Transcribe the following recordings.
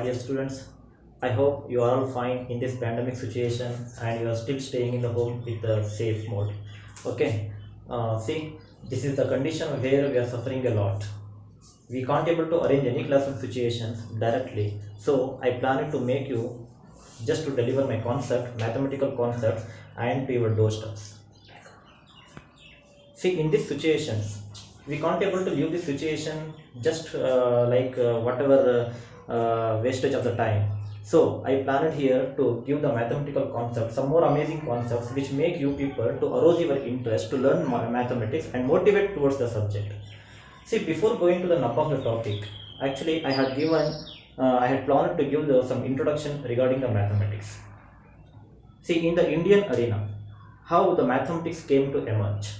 dear students. I hope you are all fine in this pandemic situation and you are still staying in the home with the safe mode. Okay. See, this is the condition where we are suffering a lot. We can't able to arrange any classroom situations directly. So I planned to make you just to deliver my concept, mathematical concepts, and to your doorsteps. See, in these situations, we can't able to leave this situation just whatever wastage of the time. So I planned here to give the mathematical concepts, some more amazing concepts which make you people to arouse your interest to learn mathematics and motivate towards the subject. See, before going to the nub of the topic, actually I had planned to give some introduction regarding the mathematics. See, in the Indian arena, how the mathematics came to emerge.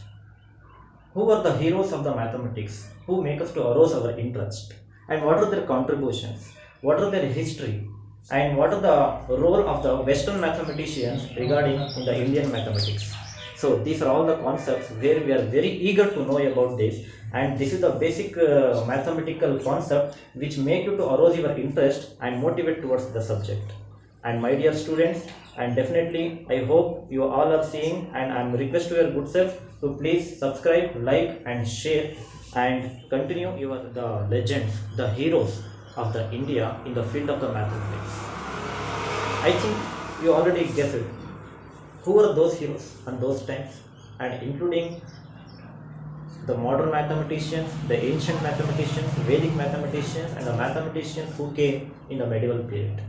Who are the heroes of the mathematics? Who make us to arouse our interest? And what are their contributions? What are their history? And what are the role of the Western mathematicians regarding in the Indian mathematics? So these are all the concepts where we are very eager to know about this, and this is the basic mathematical concept which make you to arouse your interest and motivate towards the subject. And my dear students, and definitely I hope you all are seeing, and I am request to your good self to please subscribe, like and share and continue the legends, the heroes of the India in the field of the mathematics. I think you already guessed it. Who are those heroes on those times, and including the modern mathematicians, the ancient mathematicians, Vedic mathematicians, and the mathematicians who came in the medieval period.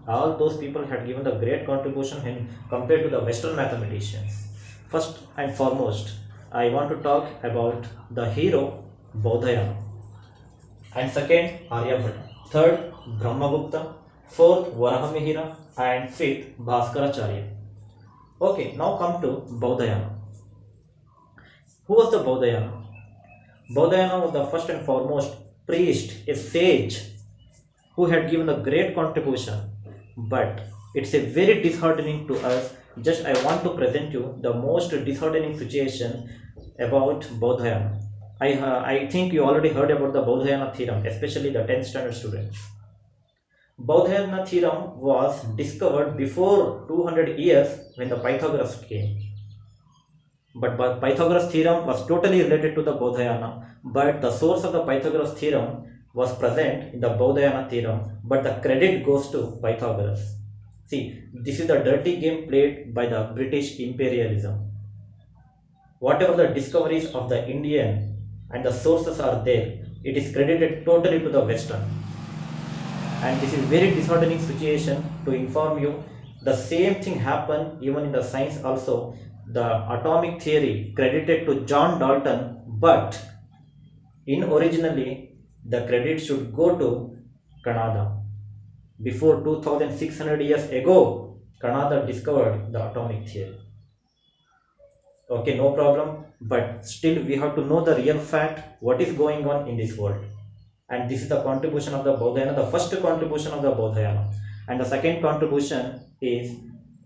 All those people had given a great contribution when compared to the Western mathematicians. First and foremost, I want to talk about the hero Bodhayana, and second Aryabhata, third Brahmagupta, fourth Varahamihira, and fifth Bhaskaracharya. Okay, now come to Bodhayana. Who was the Bodhayana? Bodhayana was the first and foremost priest, a sage, who had given a great contribution. But it's a very disheartening to us. Just I want to present you the most disheartening situation about Bodhayana. I think you already heard about the Bodhayana theorem, especially the 10th standard students. Bodhayana theorem was discovered before 200 years when the Pythagoras came. But Pythagoras theorem was totally related to the Bodhayana, but the source of the Pythagoras theorem was present in the Bodhayana theorem, but the credit goes to Pythagoras. See, this is the dirty game played by the British imperialism. Whatever the discoveries of the Indian and the sources are there, it is credited totally to the Western. And this is very disheartening situation to inform you. The same thing happened even in the science also. The atomic theory credited to John Dalton, but in originally the credit should go to Canada. Before 2600 years ago, Canada discovered the atomic theory. Okay, no problem, but still we have to know the real fact, what is going on in this world. And this is the contribution of the Bodhayana, the first contribution of the Bodhayana. And the second contribution is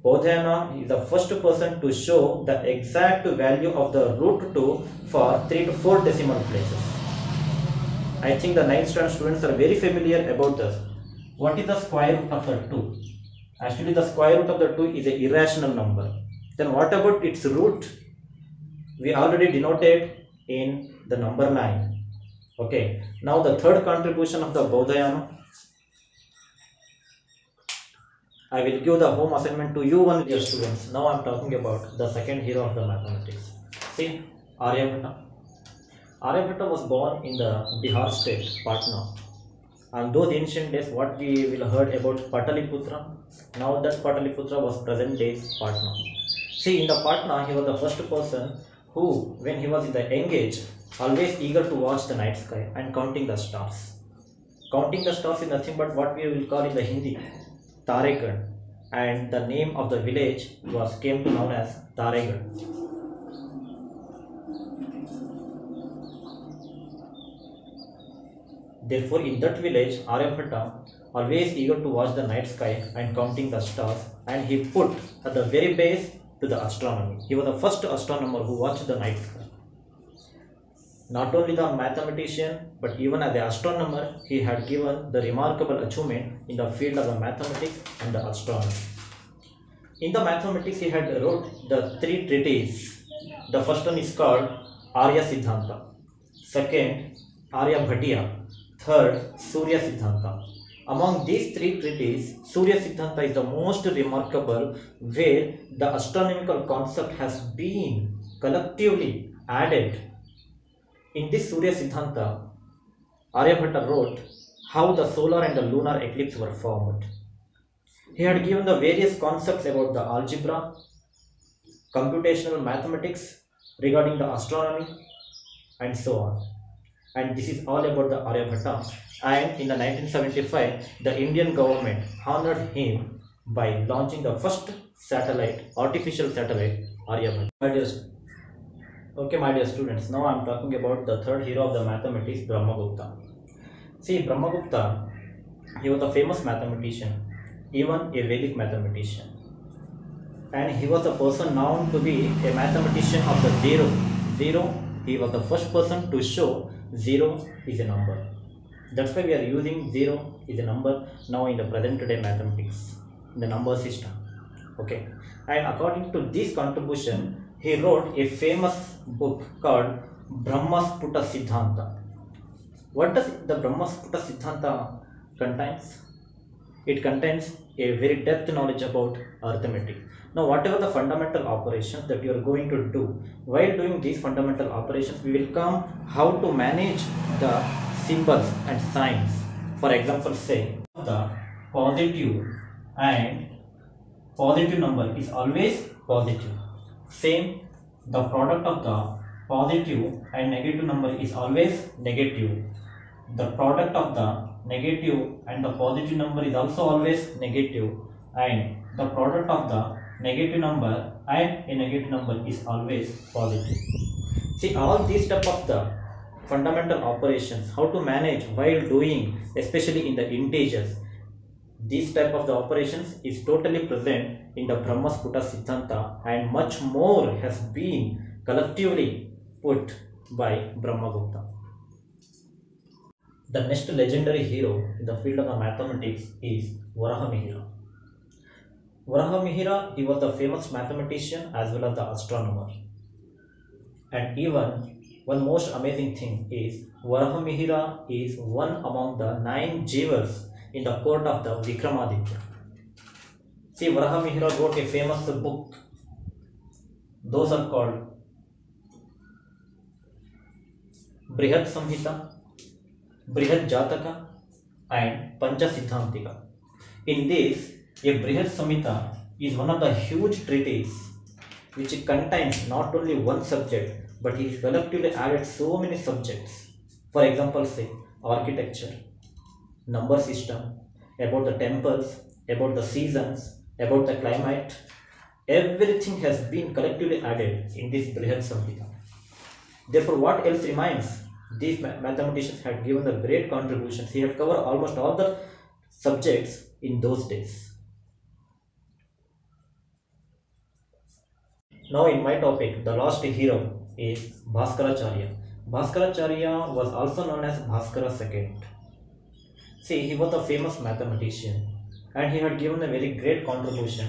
Bodhayana is the first person to show the exact value of the root 2 for 3 to 4 decimal places. I think the 9th standard students are very familiar about this. What is the square root of the 2? Actually, the square root of the 2 is an irrational number. Then what about its root? We already denoted in the number 9. Okay, now the third contribution of the Bodhayana. I will give the home assignment to you one, dear students. Now I am talking about the second hero of the mathematics. See, Aryabhata. Aryabhata was born in the Bihar state, Patna. And those ancient days, what we will heard about Pataliputra, now that Pataliputra was present day Patna. See, in the Patna, he was the first person who, when he was in the young age, always eager to watch the night sky and counting the stars. Counting the stars is nothing but what we will call in the Hindi Taregarh, and the name of the village came to known as Taregarh. Therefore, in that village, Aryabhata always eager to watch the night sky and counting the stars, and he put at the very base to the astronomy. He was the first astronomer who watched the night sky. Not only the mathematician, but even as an astronomer, he had given the remarkable achievement in the field of the mathematics and the astronomy. In the mathematics, he had wrote the three treatises. The first one is called Arya Siddhanta. Second, Arya Bhattiya. Third, Surya Siddhanta. Among these three treatises, Surya Siddhanta is the most remarkable, where the astronomical concept has been collectively added. In this Surya Siddhanta, Aryabhatta wrote how the solar and the lunar eclipse were formed. He had given the various concepts about the algebra, computational mathematics, regarding the astronomy, and so on. And this is all about the Aryabhatta. And in the 1975, the Indian government honored him by launching the first satellite, artificial satellite, Aryabhatta. My dear students, now I am talking about the third hero of the mathematics, Brahmagupta. See, Brahmagupta, he was a famous mathematician, even a Vedic mathematician. And he was a person known to be a mathematician of the zero. He was the first person to show zero is a number. That's why we are using zero is a number now in the present day mathematics, in the number system. Okay. And according to this contribution, he wrote a famous book called Brahmasputa Siddhanta. What does the Brahmasputa Siddhanta contains? It contains a very depth knowledge about arithmetic. Now, whatever the fundamental operations that you are going to do, while doing these fundamental operations, we will come how to manage the symbols and signs. For example, say the positive and positive number is always positive. Same, the product of the positive and negative number is always negative. The product of the negative and the positive number is also always negative, and the product of the negative number and a negative number is always positive. See, all these type of the fundamental operations, how to manage while doing, especially in the integers, this type of the operations is totally present in the Brahmasputa Siddhanta, and much more has been collectively put by Brahmagupta. The next legendary hero in the field of the mathematics is Varahamihira. Varahamihira, he was the famous mathematician as well as the astronomer. And even one most amazing thing is Varahamihira is one among the 9 jewels in the court of the Vikramaditya. See, Varahamihira wrote a famous book. Those are called Brihad Samhita, Brihad Jataka, and Pancha Siddhantika. In this, a Brihad Samhita is one of the huge treatises which contains not only one subject, but he collectively added so many subjects. For example, say architecture, number system, about the temples, about the seasons, about the climate. Everything has been collectively added in this Brihad Samhita. Therefore, what else remains? These mathematicians had given the great contributions. He had covered almost all the subjects in those days. Now, in my topic, the last hero is Bhaskaracharya. Bhaskaracharya was also known as Bhaskara II. See, he was a famous mathematician and he had given a very great contribution.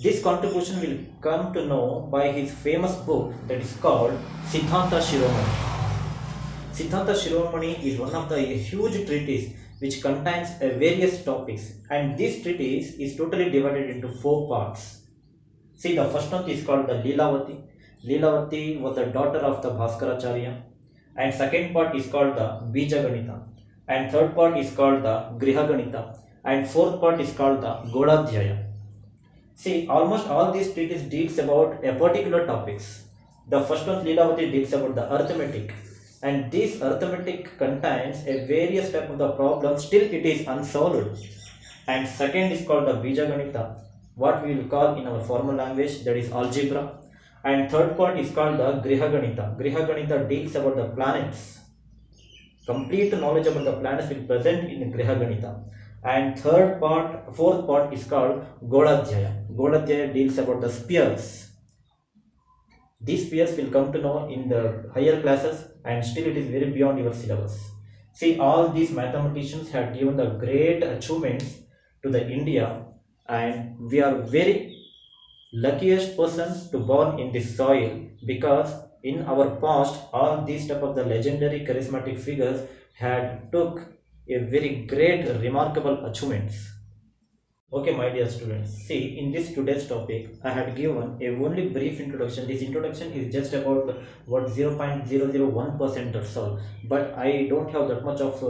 This contribution will come to know by his famous book that is called Siddhanta Shiromani. Siddhanta Shiromani is one of the huge treatise which contains various topics, and this treatise is totally divided into 4 parts. See, the first one is called the Leelavati. Leelavati was the daughter of the Bhaskaracharya, and second part is called the Bija Ganita, and third part is called the Griha Ganita, and fourth part is called the Godadhyaya. See, almost all these treatises deals about a particular topics. The first one, Leelavati, deals about the arithmetic, and this arithmetic contains a various type of the problems, still it is unsolved. And second is called the Bija Ganita, what we will call in our formal language, that is algebra. And third part is called the Griha Ganita. Griha Ganita deals about the planets. Complete knowledge about the planets will present in Griha Ganita. And fourth part is called Godadhyaya. Godadhyaya deals about the spheres. these peers will come to know in the higher classes, and still it is very beyond your syllabus. See, all these mathematicians have given the great achievements to the India, and we are very luckiest person to born in this soil, because in our past all these type of the legendary charismatic figures had took a very great remarkable achievements. Okay, my dear students, see, in this today's topic, I had given a only brief introduction. This introduction is just about what 0.001% that's all. But I don't have that much of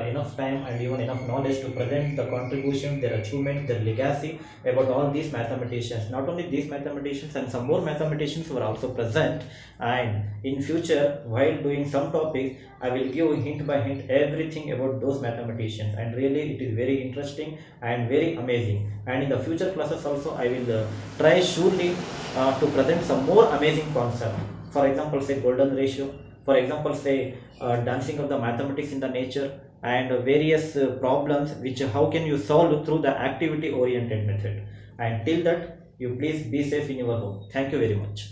enough time and even enough knowledge to present the contribution, their achievements, their legacy about all these mathematicians. Not only these mathematicians, and some more mathematicians were also present. And in future, while doing some topics, I will give hint by hint everything about those mathematicians, and really it is very interesting and very amazing. And in the future classes also I will try surely to present some more amazing concept. For example, say golden ratio, for example, say dancing of the mathematics in the nature, and various problems which how can you solve through the activity oriented method. And till that, you please be safe in your home. Thank you very much.